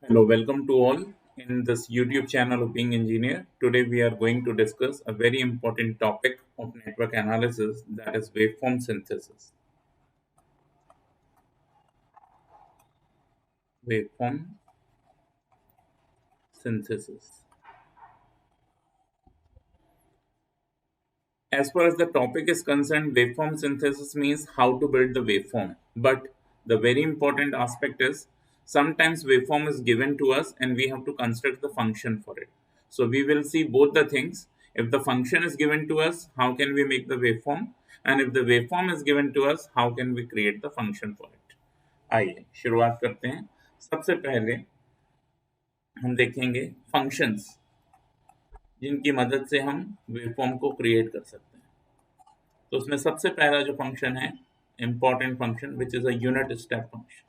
Hello, welcome to all in this YouTube channel of Being Engineer. Today we are going to discuss a very important topic of network analysis, that is waveform synthesis. Waveform synthesis. As far as the topic is concerned, waveform synthesis means how to build the waveform. But the very important aspect is sometimes waveform is given to us and we have to construct the function for it. So we will see both the things. If the function is given to us, how can we make the waveform? And if the waveform is given to us, how can we create the function for it? आइए शुरुआत करते हैं. सबसे पहले हम देखेंगे functions जिनकी मदद से हम वेवफॉर्म को क्रिएट कर सकते हैं. तो उसमें सबसे पहला जो फंक्शन है important function which is a unit step function.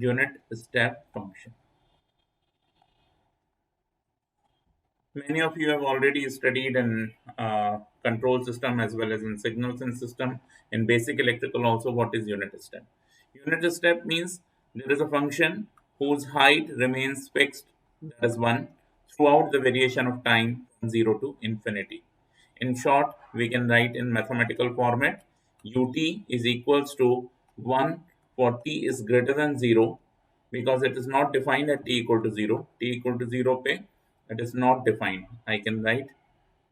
Unit step function. Many of you have already studied in control system as well as in signals and system. In basic electrical also, what is unit step? Unit step means there is a function whose height remains fixed, that is 1, throughout the variation of time from 0 to infinity. In short, we can write in mathematical format ut is equals to 1 for t is greater than 0, because it is not defined at t equal to 0. T equal to 0 pe it is not defined. I can write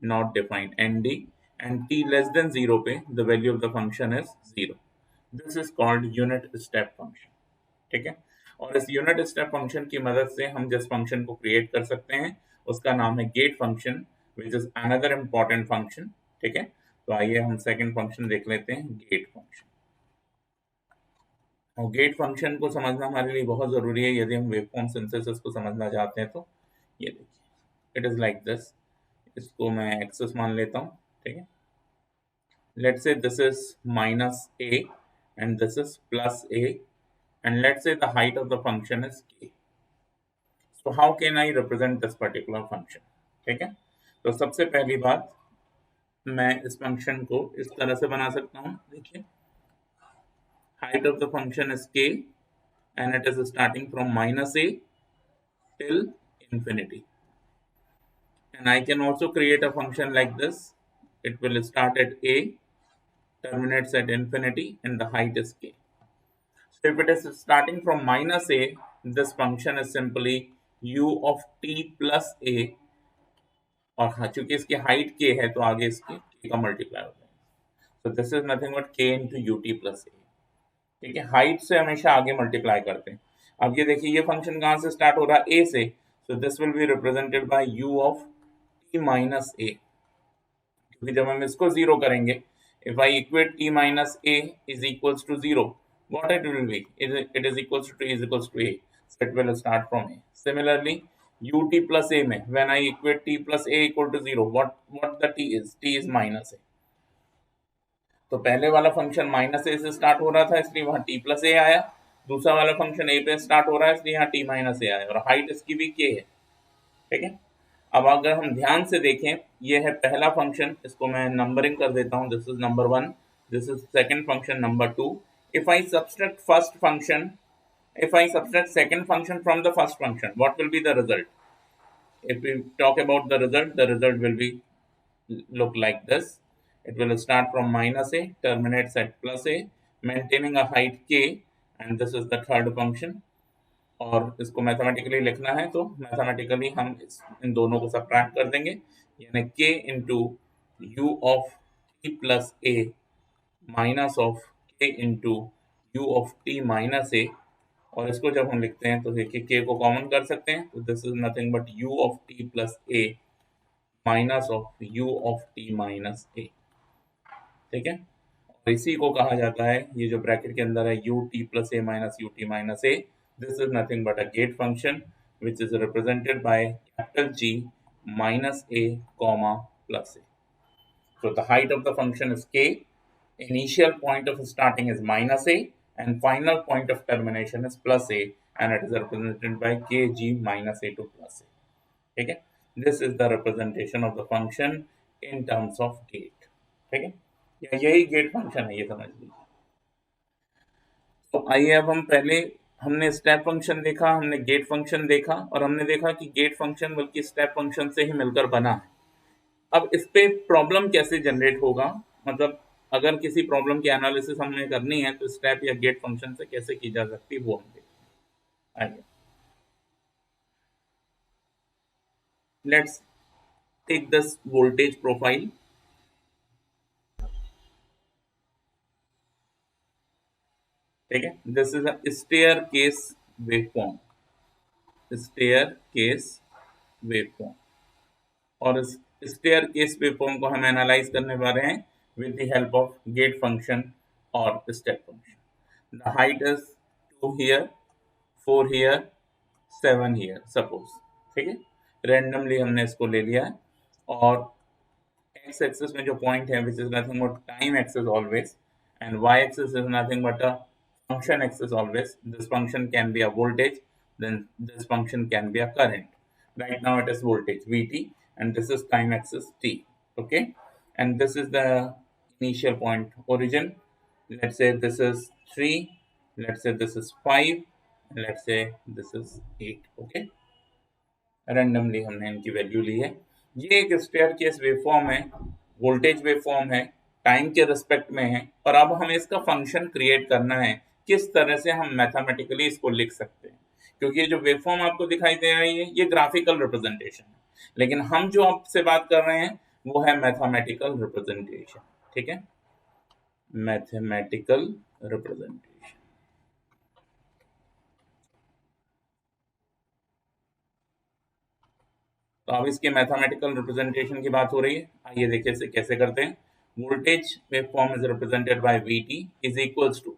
not defined nd, and t less than 0 pe the value of the function is 0. This is called unit step function. ठीक है. और इस unit step function की मदद से हम जिस function को क्रिएट कर सकते हैं उसका नाम है gate function which is another important function. ठीक है. तो आइए हम सेकंड फंक्शन देख लेते हैं, गेट फंक्शन. और गेट फंक्शन को समझना हमारे लिए बहुत जरूरी है यदि हम वेवफॉर्म सिंथेसिस को समझना चाहते हैं. तो ये देखिए, इट इज लाइक दिस. इसको मैं एक्सेस मान लेता हूँ. ठीक है. Let's say this is minus A and this is plus a, and let's say the height of the function is k. So how can I represent this particular function? ठीक है. तो सबसे पहली बात मैं इस फंक्शन को इस तरह से बना सकता हूँ. देखिए, height of the function is k and it is starting from minus a till infinity. And I can also create a function like this. It will start at a, terminates at infinity, and the height is k. So if it is starting from minus a, this function is simply u of t plus a, और हाँ चूंकि इसकी height k है तो आगे इसके k का multiply होता है. So this is nothing but k into u t plus a. ठीक है. हाइट से हमेशा आगे मल्टीप्लाई करते हैं. अब ये देखिए, ये फंक्शन कहाँ से स्टार्ट हो रहा है? a से. सो this will be represented by u of t minus a, क्योंकि जब हम इसको जीरो करेंगे, if I equate t minus a is equals to 0, what it will be? It is equals to t is equals to a. So it will start from a. Similarly, ut plus a में when I equate t plus a equal to 0, what the t is? T is minus a. तो पहले वाला function minus ए से start हो रहा था इसलिए वहां t प्लस ए आया. दूसरा वाला फंक्शन a पे स्टार्ट हो रहा है इसलिए यहाँ t माइनस ए आया, और हाइट इसकी भी k है. ठीक है. अब अगर हम ध्यान से देखें, ये है पहला फंक्शन. इसको मैं नंबरिंग कर देता हूं. This is number 1, this is second function number 2. If I subtract first function, if I subtract second function from the first function, what will be the result? If we talk about the result will be look like this. It will start from minus a, terminates at plus a, maintaining a height k, and this is the third function. और इसको mathematically लिखना है तो mathematically हम इन दोनों को subtract कर देंगे, यानी k into u of t plus a minus of k into u of t minus a. और इसको जब हम लिखते हैं तो देखिए k को कॉमन कर सकते हैं, तो this is nothing but u of t plus a minus of u of t minus a. ठीक है. और इसी को कहा जाता है, ये जो ब्रैकेट के अंदर है u t plus a minus u t minus A, this is nothing but a gate function which is represented by capital G minus a comma plus a. So the height of the function is k, initial point of starting is minus a, and final point of termination is plus a, and it is represented by kg minus a to plus a. ठीक है. This is the representation of the function in terms of gate. ठीक है. यही gate function है, ये समझ लीजिए. तो आइए अब हम पहले हमने स्टेप फंक्शन देखा, हमने गेट फंक्शन देखा, और हमने देखा कि गेट फंक्शन बल्कि स्टेप फंक्शन से ही मिलकर बना है। अब इस पे प्रॉब्लम कैसे जनरेट होगा, मतलब अगर किसी प्रॉब्लम की एनालिसिस हमें करनी है तो स्टेप या गेट फंक्शन से कैसे की जा सकती है वो हम देखते हैं। आइए, let's take this voltage profile. ठीक है, this is a staircase waveform, staircase waveform, और इस स्टेयर केस वेवफॉर्म को हम एनालाइज करने वाले हैं with the help of gate function और step function. The height is 2 here, 4 here, 7 here suppose. ठीक है, रैंडमली हमने इसको ले लिया है, और x एक्सिस में जो पॉइंट है which is nothing but time axis always, and y axis is nothing but a function axis always. This function can be a voltage, then this function can be a current. Right now it is voltage Vt, and this is time axis t. Okay, and this is the initial point origin. Let's say this is 3, let's say this is 5, and let's say this is 8. Okay, randomly हमने इनकी value ली है। ये एक staircase waveform है, voltage waveform है, time के respect में है, और अब हमें इसका फंक्शन क्रिएट करना है। किस तरह से हम मैथमेटिकली इसको लिख सकते हैं, क्योंकि ये जो वेवफॉर्म आपको दिखाई दे रही है ये ग्राफिकल रिप्रेजेंटेशन है, लेकिन हम जो आपसे बात कर रहे हैं वो है मैथमेटिकल रिप्रेजेंटेशन। ठीक है, मैथमेटिकल रिप्रेजेंटेशन। तो अब इसके मैथमेटिकल रिप्रेजेंटेशन की बात हो रही है। आइए देखिए इसे कैसे करते हैं। Voltage waveform is represented by Vt is equals to,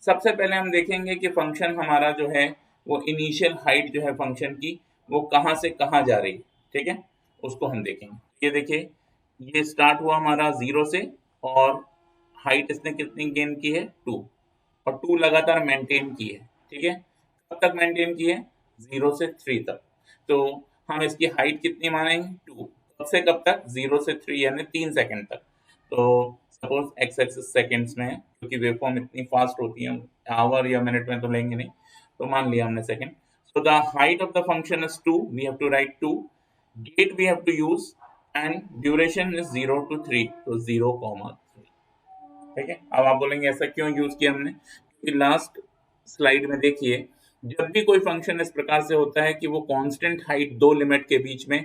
सबसे पहले हम देखेंगे कि फंक्शन हमारा जो है वो इनिशियल हाइट जो है फंक्शन की वो कहाँ से कहाँ जा रही है। ठीक है, उसको हम देखेंगे। ये देखिए, ये स्टार्ट हुआ हमारा 0 से, और हाइट इसने कितनी गेन की है 2, और 2 लगातार मेंटेन की है। ठीक है, कब तक मेंटेन की है 0 से 3 तक। तो हम इसकी हाइट कितनी मानेंगे 2, कब से कब तक 0 से 3 यानी 3 सेकंड तक। तो सपोज एक्स एक्सिस सेकंड्स में है, क्योंकि वेवफॉर्म इतनी फास्ट होती है, आवर या मिनट में तो लेंगे नहीं, तो मान लिया हमने second. So the height of the function is 2, we have to write 2, gate we have to use, and duration is 0 to 3, तो 0,3। ठीक है, अब आप बोलेंगे ऐसा क्यों यूज किया हमने, क्योंकि लास्ट स्लाइड में देखिए जब भी कोई फंक्शन इस प्रकार से होता है कि वो कांस्टेंट हाइट दो लिमिट के बीच में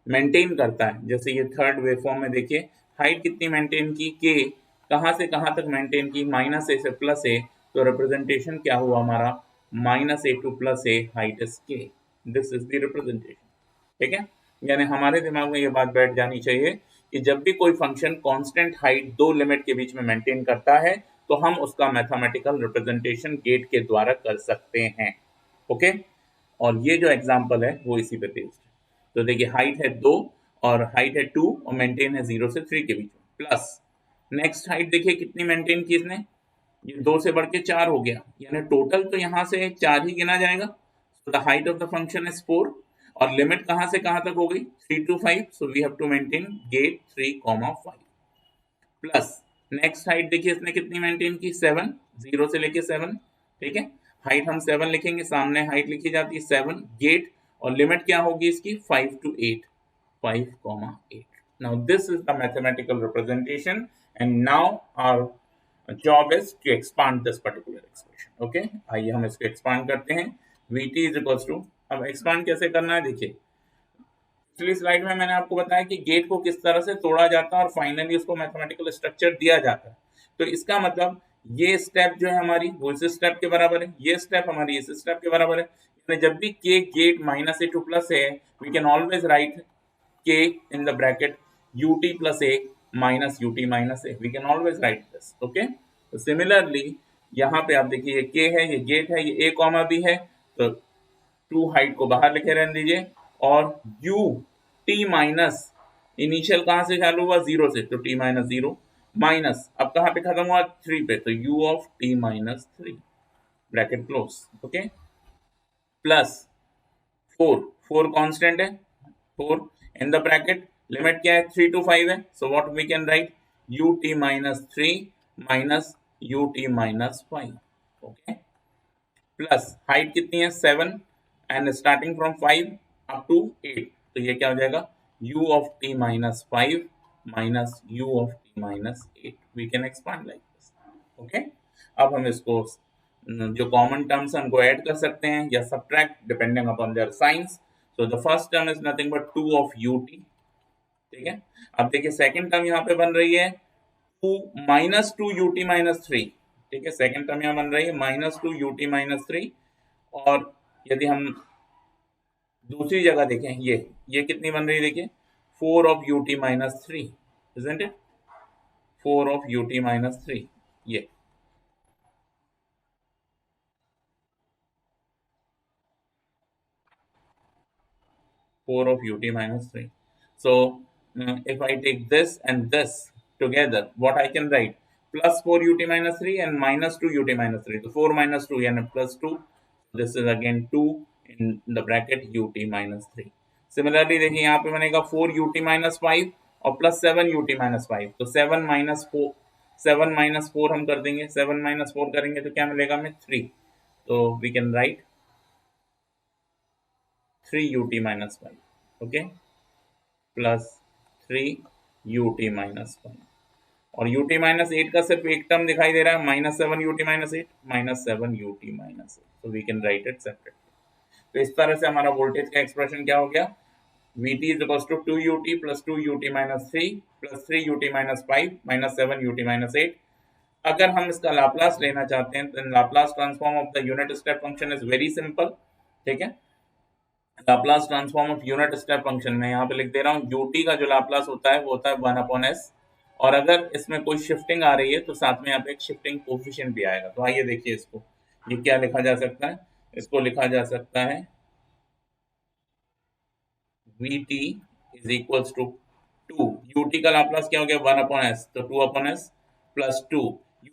मेंटेन करता है, जैसे ये थर्ड वेवफॉर्म में देखिए हाइट कितनी मेंटेन की, के कहाँ से कहाँ तक मेंटेन की, -a से +a, तो रिप्रेजेंटेशन क्या हुआ हमारा -a to +a, height is के, दिस इज द रिप्रेजेंटेशन। ठीक है, यानी हमारे दिमाग में ये बात बैठ जानी चाहिए कि जब भी कोई फंक्शन कांस्टेंट हाइट दो लिमिट के बीच में मेंटेन करता है तो हम उसका मैथमेटिकल रिप्रेजेंटेशन गेट के द्वारा कर सकते हैं। ओके, और ये जो एग्जांपल है वो इसी पे बेस्ड है। तो देखिए हाइट है 2 और हाइट है 2 और मेंटेन है 0 से 3 के बीच में, प्लस नेक्स्ट हाइट देखिए कितनी मेंटेन की इसने, ये 2 से बढ़ के 4 हो गया, यानी टोटल तो यहाँ से 4 ही गिना जाएगा। सो the height of the function is 4, और लिमिट कहाँ से कहाँ तक हो गई 3 to 5, so we have to maintain gate 3,5, plus next height देखिए इसने कितनी मेंटेन की 7, 0 से लेके 7। ठीक है, हाइट हम 7 लिखेंगे, सामने हाइट लिखी जाती है 7 गेट, और लिमिट क्या होगी इसकी 5 to 8, 5,8। now this is the mathematical representation, and now our job is to expand this particular expression। okay, आइए हम इसको expand करते हैं। Vt is equals to, अब expand कैसे करना है देखिए, पिछली स्लाइड में मैंने आपको बताया कि गेट को किस तरह से तोड़ा जाता है और फाइनली उसको मैथमेटिकल स्ट्रक्चर दिया जाता है। तो इसका मतलब ये स्टेप जो है हमारी वो इस स्टेप के बराबर है, ये स्टेप हमारी इस स्टेप के बराबर है, यानी जब भी के gate -a to +a, we can always write k in the bracket ut plus a minus ut minus a, we can always write this। okay, तो सिमिलरली यहाँ पे आप देखिए ये k है, ये गेट है, ये a कॉमा b है, तो 2 हाइट को बाहर लिखे रहने दीजिए, और u t माइनस इनिशियल कहाँ से चालू हुआ 0 से, तो t माइनस 0 माइनस अब कहाँ पे खत्म हुआ 3 पे, तो u of t minus 3 bracket close. Okay, plus 4, 4 constant है, 4 इन द ब्रैकेट, लिमिट क्या है 3 to 5 है, so what we can write ut minus 3 minus ut minus 5। Okay, plus height कितनी है 7 and starting from 5 up to 8, तो ये क्या हो जाएगा u of t minus 5 minus u of t minus 8, we can expand like this. Okay, अब हम इसको जो कॉमन टर्म्स हैं उनको ऐड कर सकते हैं या subtract depending upon their science. So the first term is nothing but 2 of ut, ठीक है। अब देखिए सेकंड टर्म यहाँ पे बन रही है 2 माइनस 2 ut माइनस 3, ठीक है। सेकंड टर्म यहाँ बन रही है माइनस 2 ut माइनस 3, और यदि हम दूसरी जगह देखें ये कितनी बन रही है देखिए 4 of ut minus 3, isn't it, 4 of ut minus 3, ये 4 of ut minus 3. So if I take this and this together, what I can write? Plus 4 ut minus 3 and minus 2 ut minus 3. So 4 minus 2 and plus 2. This is again 2 in the bracket ut minus 3. Similarly, देखिए यहाँ पे बनेगा 4 ut minus 5 और plus 7 ut minus 5. तो 7 minus 4, 7 minus 4 हम कर देंगे, 7 minus 4 करेंगे तो क्या मिलेगा हमें 3. तो we can write 3 ut minus 5, okay, plus 3 ut minus 5, और ut माइनस 8 का सिर्फ एक टर्म दिखाई दे रहा है minus 7 ut minus 8, minus 7 ut minus 8, तो we can write it separate. तो इस तरह से हमारा वोल्टेज का एक्सप्रेशन क्या हो गया, Vt is equals to 2 ut plus 2 ut minus 3 plus 3 ut minus 5 minus 7 ut minus 8। अगर हम इसका लाप्लास लेना चाहते हैं तो Laplace transform of the unit step function is very simple, ठीक है। Laplace transform of unit step function में यहाँ पे लिख दे रहा हूँ ut का जो लाप्लास होता है वो होता है 1/s, और अगर इसमें कोई शिफ्टिंग आ रही है तो साथ में यहाँ पे एक शिफ्टिंग कोफिशिएंट भी आएगा। तो आइए देखिए इसको, ये क्या लिखा जा सकता है, इसको लिखा जा सकता है vt is equals to 2, ut का लाप्लास क्या हो गया 1/s, तो 2/s प्लस 2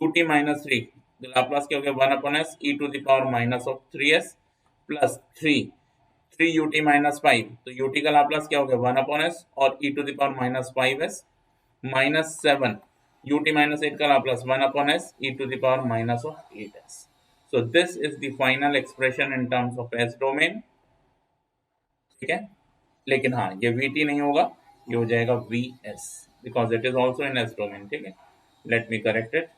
ut माइनस 3, तो लाप्लास क्या हो गया 1/s e to the power minus of 3s plus 3 ut minus 5, तो ut का लाप्लास क्या हो गया 1/s और e to the power minus 5s minus 7 ut minus 8 का Laplace 1/s e to the power minus of 8s। So this is the final expression in terms of s domain, ठीक है। लेकिन हाँ ये vt नहीं होगा, ये हो जाएगा vs because it is also in s domain, ठीक है। लेट मी करेक्ट इट,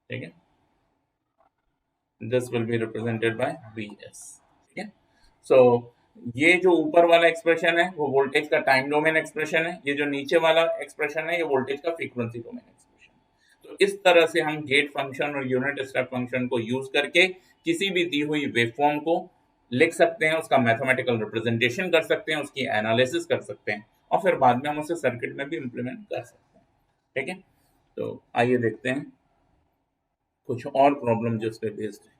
ठीक है, this will be represented by Vs, ठीक है। सो ये जो ऊपर वाला एक्सप्रेशन है वो वोल्टेज का टाइम डोमेन एक्सप्रेशन है, ये जो नीचे वाला एक्सप्रेशन है ये वोल्टेज का फ्रीक्वेंसी डोमेन एक्सप्रेशन। तो इस तरह से हम गेट फंक्शन और यूनिट स्टेप फंक्शन को यूज करके किसी भी दी हुई वेवफॉर्म को लिख सकते हैं, उसका मैथमेटिकल रिप्रेजेंटेशन कर सकते हैं, उसकी एनालिसिस कर सकते हैं, और फिर बाद में हम उसे सर्किट में भी इम्प्लीमेंट कर सकते हैं, ठीक है। तो आइए देखते हैं कुछ और प्रॉब्लम जो इस पे बेस्ड है।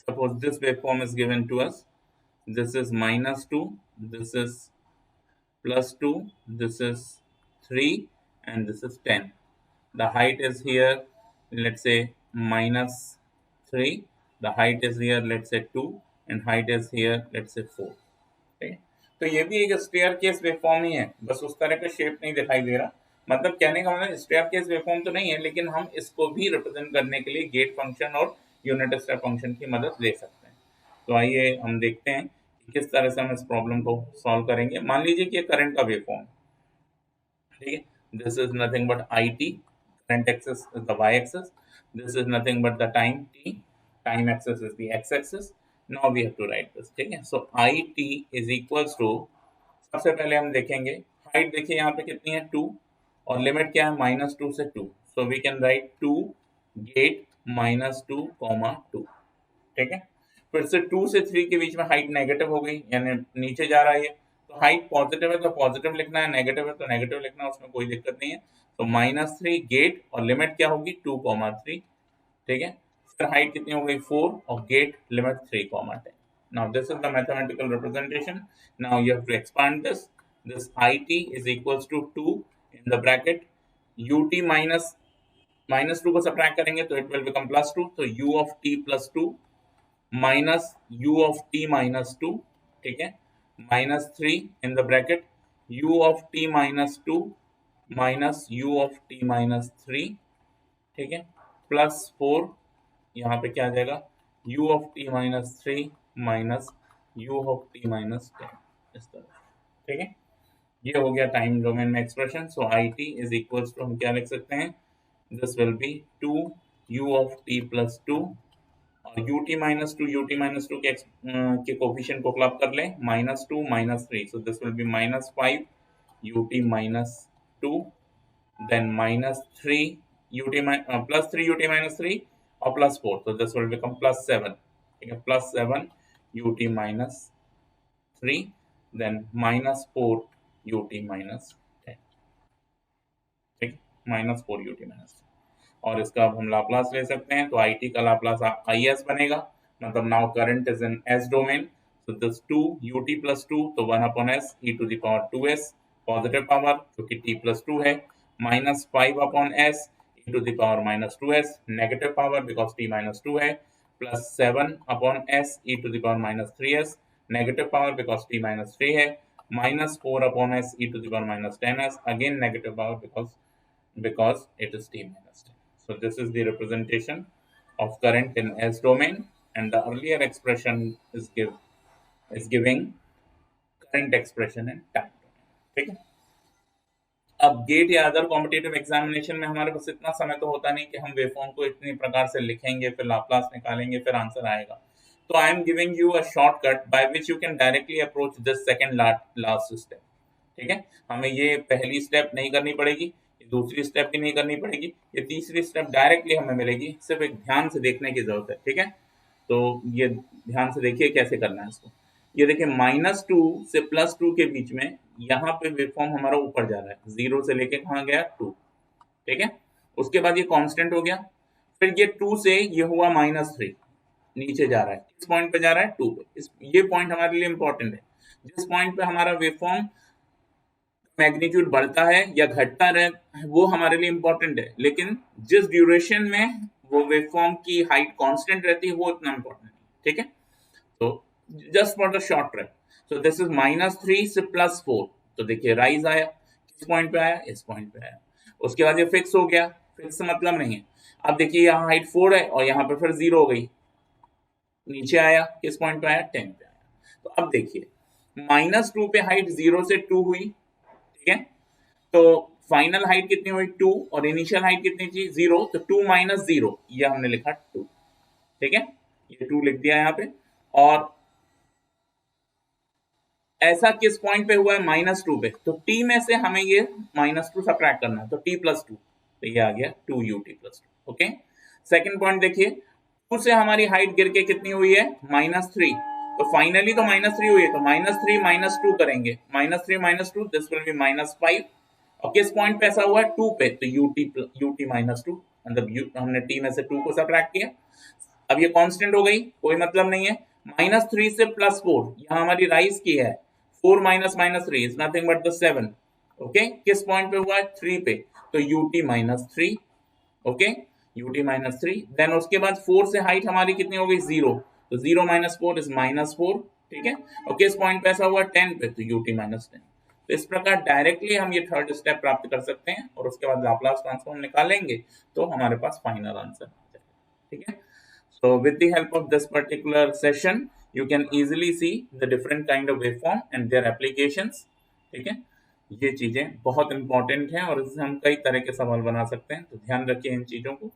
Suppose this waveform is given to us. This is minus 2, this is plus 2, this is 3, and this is 10. The height is here, let's say minus 3. The height is here, let's say 2, and height is here, let's say 4. ठीक है, तो ये भी एक stair case waveform ही है, बस उस तरह का शेप नहीं दिखाई दे रहा। मतलब कहने का मतलब स्टेयर केस वेवफॉर्म तो नहीं है, लेकिन हम इसको भी रिप्रेजेंट करने के लिए गेट फंक्शन और यूनिट स्टेप फंक्शन की मदद ले सकते हैं। तो आइए हम देखते हैं कि किस तरह से हम इस प्रॉब्लम को सॉल्व करेंगे। मान लीजिए कि करंट का वेवफॉर्म, ठीक है, this is nothing but i t, current axis is the y axis, this is nothing but the time t, time axis is the x axis. Now we have to write this, ठीक है। So I T is equals to, सबसे पहले हम देखेंगे height, देखिए यहाँ पे कितनी है 2, और लिमिट क्या है माइनस 2 से 2, so we can write 2 get minus 2 comma 2, ठीक है। फिर से 2 से 3 के बीच में हाइट नेगेटिव हो गई, यानी नीचे जा रहा है, तो हाइट पॉजिटिव है तो पॉजिटिव लिखना है, नेगेटिव है तो नेगेटिव लिखना है, उसमें कोई दिक्कत नहीं है। तो माइनस 3 गेट और लिमिट क्या होगी 2,3, ठीक है। फिर हाइट कितनी हो गई 4 और gate limit 3,10। Now this is the mathematical representation. Now you have to expand this. this it is equals to 2 in the bracket ut minus 2 को सब्ट्रैक्ट करेंगे तो इट विल बिकम प्लस 2, तो u of t plus 2 minus u of t minus 2, ठीक है, minus 3 in the bracket u of t minus 2 minus u of t minus 3, ठीक है, plus 4, यहाँ पे क्या आ जाएगा u of t minus 3 minus u of t minus 10, इस तरह, ठीक है। ये हो गया टाइम डोमेन में expression. So I T is equals to हम क्या लिख सकते हैं, this will be 2 u of t plus 2 और ut माइनस 2 के कोफिशिएंट को क्लब कर लें, minus 2 minus 3, so this will be minus 5 ut minus 2, then minus 3 plus 3 ut minus 3 और plus 4, so this will become plus 7, ठीक है, plus 7 ut minus 3, then minus 4 ut minus 10, ठीक, minus 4 ut minus 10, और इसका अब हम लाप्लास ले सकते हैं, तो आई टी का लाप्लास आई एस बनेगा, मतलब now current is in S domain, so this 2 ut plus 2, तो 1 upon s e to the power 2s positive power जो कि t plus 2 है, minus 5 upon s e to the power minus 2s negative power because t minus 2 है, plus 7 upon s e to the power minus 3s negative power because t minus 3 है, minus 4 upon s e to the power minus 10s again negative power because it is t minus 10. So this is the representation of current in S domain, and the earlier expression is giving current expression in time domain. ठीक है। अब gate या other competitive examination में हमारे पास इतना समय तो होता नहीं कि हम वेवफॉर्म को इतनी प्रकार से लिखेंगे, फिर लाप्लास निकालेंगे, फिर आंसर आएगा। तो I am giving you a shortcut by which you can directly approach this second last step, ठीक है। हमें ये पहली स्टेप नहीं करनी पड़ेगी, दूसरी स्टेप भी नहीं करनी पड़ेगी, ये तीसरी स्टेप डायरेक्टली हमें मिलेगी, सिर्फ एक ध्यान से देखने की जरूरत है, ठीक है। तो ये ध्यान से देखिए कैसे करना है इसको। ये देखिए माइनस 2 से प्लस 2 के बीच में यहाँ पे वेवफॉर्म हमारा ऊपर जा रहा है, 0 से लेके कहाँ गया 2, ठीक है। उसके बाद ये कांस्टेंट हो गया, फिर ये 2 से ये हुआ माइनस 3, नीचे जा रहा है, किस पॉइंट पे जा रहा है 2 पे। ये पॉइंट हमारे लिए इंपॉर्टेंट है, जिस पॉइंट पे हमारा वेवफॉर्म मैग्नीट्यूड बढ़ता है या घटता रहे वो हमारे लिए इंपॉर्टेंट है, लेकिन जिस ड्यूरेशन में वो वेवफॉर्म की हाइट कांस्टेंट रहती है वो इतना इंपॉर्टेंट है, ठीक है। तो just for the short trip, so this is minus 3 से प्लस 4, तो देखिए राइज आया, किस पॉइंट पे आया, इस पॉइंट पे आया। उसके बाद ये फिक्स हो गया, फिक्स मतलब नहीं है। अब देखिए यहाँ हाइट 4 है और यहाँ पे फिर 0 हो गई, नीचे आया, किस पॉइंट पे आया 10 पे आया। तो अब देखिए माइनस 2 पे हाइट 0 से 2 हुई, ठीक है, तो फाइनल हाइट कितनी हुई 2 और इनिशियल हाइट कितनी थी 0, तो 2 माइनस 0 ये हमने लिखा 2, ठीक है, ये 2 लिख दिया यहाँ पे। और ऐसा किस पॉइंट पे हुआ है माइनस 2 पे, तो t में से हमें ये माइनस 2 सब्ट्रैक्ट करना है, तो t प्लस 2, तो ये आ गया 2 ut plus 2, okay. Second point देखिए 2 से हमारी हाइट गिर के कितनी हुई है माइनस 3, तो फाइनली तो माइनस 3 हुई है, तो माइनस 3 माइनस 2 करेंगे, minus 3 minus 2 this will be minus 5, और किस पॉइंट पे ऐसा हुआ है 2 पे, तो ut माइनस 2, मतलब हमने t में से 2 को सब्ट्रैक्ट किया। अब ये कांस्टेंट हो गई, कोई मतलब नहीं है, माइनस 3 से प्लस 4 यहाँ हमारी राइज की है, 4 minus minus 3 is nothing but the 7, okay. किस पॉइंट पे हुआ है 3 पे, तो ut minus 3, okay, ut minus 3। Then उसके बाद 4 से हाइट हमारी कितनी हो गई 0, तो 0 माइनस 4 इज माइनस 4, ठीक है, और किस पॉइंट पे ऐसा हुआ 10 पे, तो ut माइनस 10। तो इस प्रकार डायरेक्टली हम ये थर्ड स्टेप प्राप्त कर सकते हैं, और उसके बाद लाप्लास ट्रांसफॉर्म निकालेंगे तो हमारे पास फाइनल आंसर आ जाएगा, ठीक है। So with the help of this particular session, you can easily see the different kind of waveform and their applications, ठीक है। ये चीजें बहुत इंपॉर्टेंट हैं और इससे हम कई तरह के सवाल बना सकते हैं, तो ध्यान रखिए इन चीजों को।